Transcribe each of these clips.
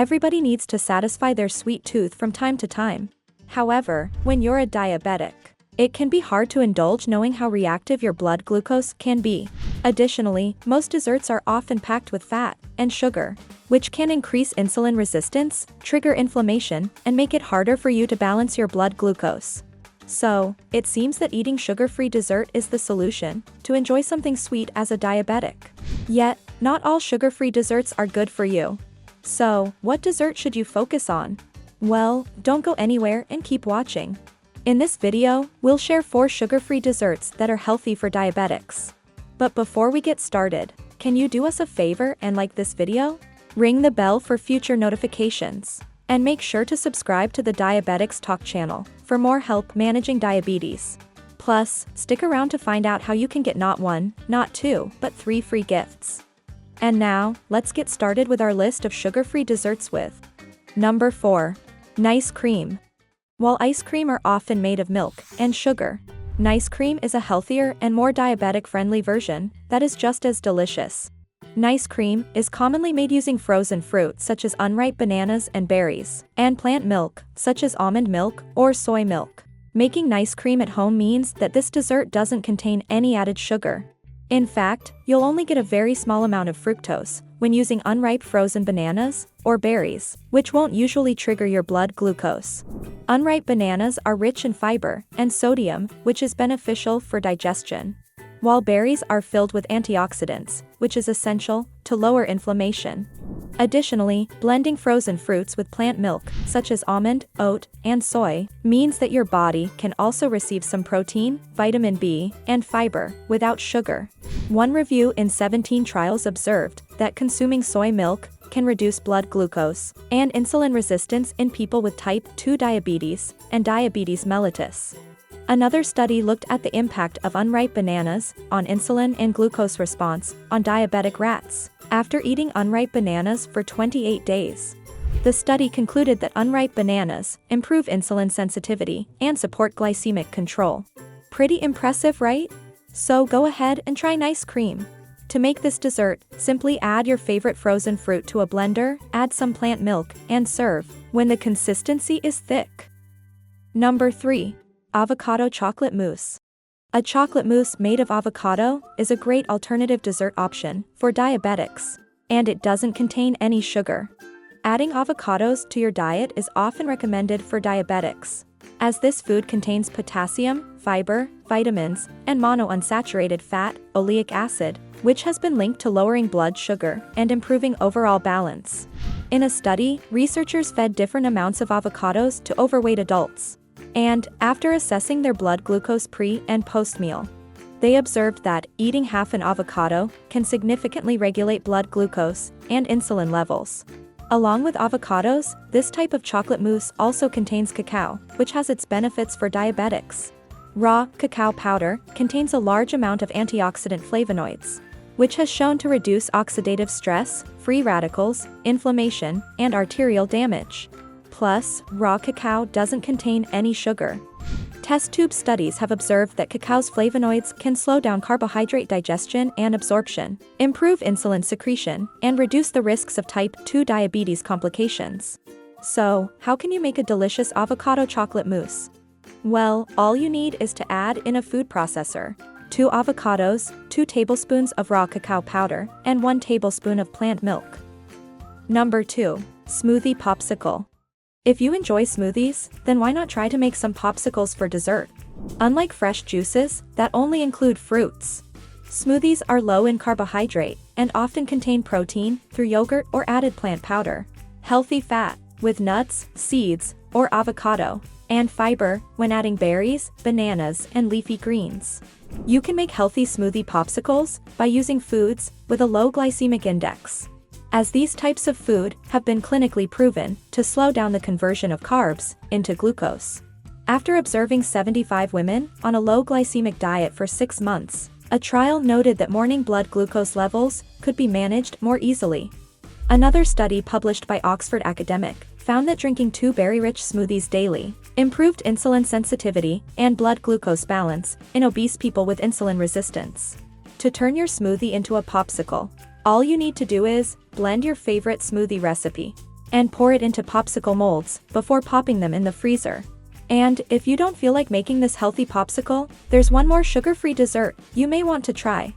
Everybody needs to satisfy their sweet tooth from time to time. However, when you're a diabetic, it can be hard to indulge knowing how reactive your blood glucose can be. Additionally, most desserts are often packed with fat and sugar, which can increase insulin resistance, trigger inflammation, and make it harder for you to balance your blood glucose. So, it seems that eating sugar-free dessert is the solution to enjoy something sweet as a diabetic. Yet, not all sugar-free desserts are good for you. So, what dessert should you focus on? Well, don't go anywhere and keep watching. In this video, we'll share 4 sugar-free desserts that are healthy for diabetics. But before we get started, can you do us a favor and like this video? Ring the bell for future notifications. And make sure to subscribe to the Diabetics Talk channel for more help managing diabetes. Plus, stick around to find out how you can get not 1, not 2, but 3 free gifts. And now, let's get started with our list of sugar-free desserts with Number 4. Nice cream. While ice cream are often made of milk and sugar, nice cream is a healthier and more diabetic-friendly version that is just as delicious. Nice cream is commonly made using frozen fruit such as unripe bananas and berries, and plant milk, such as almond milk or soy milk. Making nice cream at home means that this dessert doesn't contain any added sugar. In fact, you'll only get a very small amount of fructose when using unripe frozen bananas or berries, which won't usually trigger your blood glucose. Unripe bananas are rich in fiber and sodium, which is beneficial for digestion, while berries are filled with antioxidants, which is essential to lower inflammation. Additionally, blending frozen fruits with plant milk, such as almond, oat, and soy, means that your body can also receive some protein, vitamin B, and fiber without sugar. One review in 17 trials observed that consuming soy milk can reduce blood glucose and insulin resistance in people with type 2 diabetes and diabetes mellitus. Another study looked at the impact of unripe bananas on insulin and glucose response on diabetic rats after eating unripe bananas for 28 days. The study concluded that unripe bananas improve insulin sensitivity and support glycemic control. Pretty impressive, right? So go ahead and try nice cream. To make this dessert, simply add your favorite frozen fruit to a blender, add some plant milk, and serve when the consistency is thick. Number 3. Avocado chocolate mousse. A chocolate mousse made of avocado is a great alternative dessert option for diabetics, and it doesn't contain any sugar. Adding avocados to your diet is often recommended for diabetics, as this food contains potassium, fiber, vitamins, and monounsaturated fat, oleic acid, which has been linked to lowering blood sugar and improving overall balance. In a study, researchers fed different amounts of avocados to overweight adults, and, after assessing their blood glucose pre- and post-meal, they observed that eating half an avocado can significantly regulate blood glucose and insulin levels. Along with avocados, this type of chocolate mousse also contains cacao, which has its benefits for diabetics. Raw cacao powder contains a large amount of antioxidant flavonoids, which has shown to reduce oxidative stress, free radicals, inflammation, and arterial damage. Plus, raw cacao doesn't contain any sugar. Test tube studies have observed that cacao's flavonoids can slow down carbohydrate digestion and absorption, improve insulin secretion, and reduce the risks of type 2 diabetes complications. So, how can you make a delicious avocado chocolate mousse? Well, all you need is to add in a food processor 2 avocados, 2 tablespoons of raw cacao powder, and 1 tablespoon of plant milk. Number 2. Smoothie Popsicle. If you enjoy smoothies, then why not try to make some popsicles for dessert? Unlike fresh juices that only include fruits, smoothies are low in carbohydrate and often contain protein through yogurt or added plant powder, healthy fat with nuts, seeds, or avocado, and fiber when adding berries, bananas, and leafy greens. You can make healthy smoothie popsicles by using foods with a low glycemic index, as these types of food have been clinically proven to slow down the conversion of carbs into glucose. After observing 75 women on a low glycemic diet for 6 months, a trial noted that morning blood glucose levels could be managed more easily. Another study published by Oxford Academic found that drinking 2 berry-rich smoothies daily improved insulin sensitivity and blood glucose balance in obese people with insulin resistance. To turn your smoothie into a popsicle, all you need to do is blend your favorite smoothie recipe, and pour it into popsicle molds before popping them in the freezer. And if you don't feel like making this healthy popsicle, there's one more sugar-free dessert you may want to try.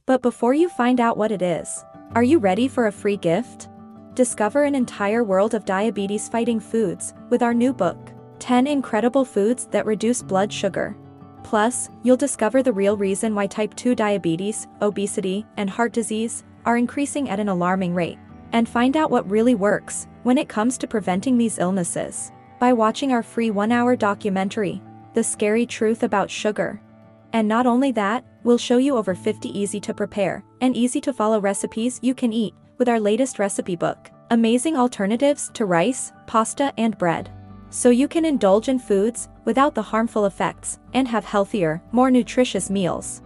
But before you find out what it is, are you ready for a free gift? Discover an entire world of diabetes-fighting foods with our new book, 10 Incredible Foods That Reduce Blood Sugar. Plus, you'll discover the real reason why type 2 diabetes, obesity, and heart disease are increasing at an alarming rate, and find out what really works when it comes to preventing these illnesses by watching our free 1-hour documentary, The Scary Truth About Sugar. And not only that, we'll show you over 50 easy-to-prepare and easy-to-follow recipes you can eat with our latest recipe book, Amazing Alternatives to Rice, Pasta, and Bread. So you can indulge in foods without the harmful effects and have healthier, more nutritious meals.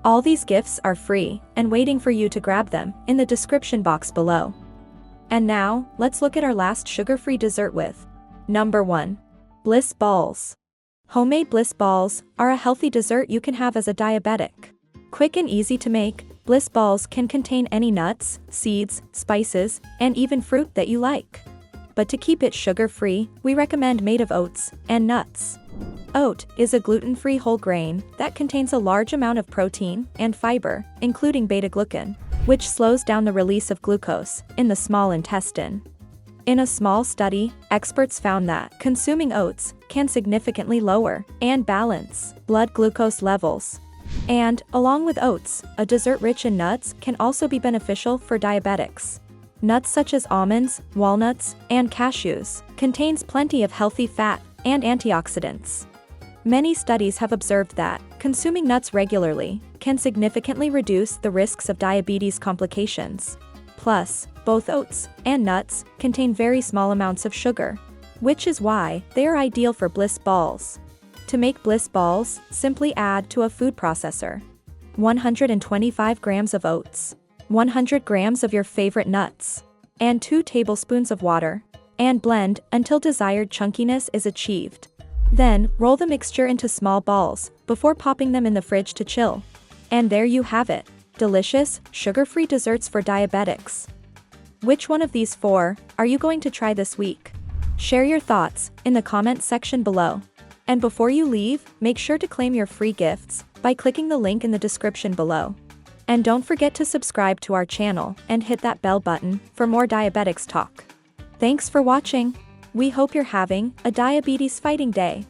All these gifts are free and waiting for you to grab them in the description box below. And now, let's look at our last sugar-free dessert with Number 1. Bliss Balls. Homemade Bliss Balls are a healthy dessert you can have as a diabetic. Quick and easy to make, Bliss Balls can contain any nuts, seeds, spices, and even fruit that you like. But to keep it sugar-free, we recommend made of oats and nuts. Oat is a gluten-free whole grain that contains a large amount of protein and fiber, including beta-glucan, which slows down the release of glucose in the small intestine. In a small study, experts found that consuming oats can significantly lower and balance blood glucose levels. And, along with oats, a dessert rich in nuts can also be beneficial for diabetics. Nuts such as almonds, walnuts, and cashews contains plenty of healthy fat and antioxidants. Many studies have observed that consuming nuts regularly can significantly reduce the risks of diabetes complications. Plus, both oats and nuts contain very small amounts of sugar, which is why they are ideal for Bliss Balls. To make Bliss Balls, simply add to a food processor 125 grams of oats, 100 grams of your favorite nuts, and 2 tablespoons of water, and blend until desired chunkiness is achieved. Then, roll the mixture into small balls before popping them in the fridge to chill. And there you have it, delicious, sugar-free desserts for diabetics. Which one of these 4 are you going to try this week? Share your thoughts in the comments section below. And before you leave, make sure to claim your free gifts by clicking the link in the description below. And don't forget to subscribe to our channel and hit that bell button for more diabetics talk. Thanks for watching. We hope you're having a diabetes fighting day.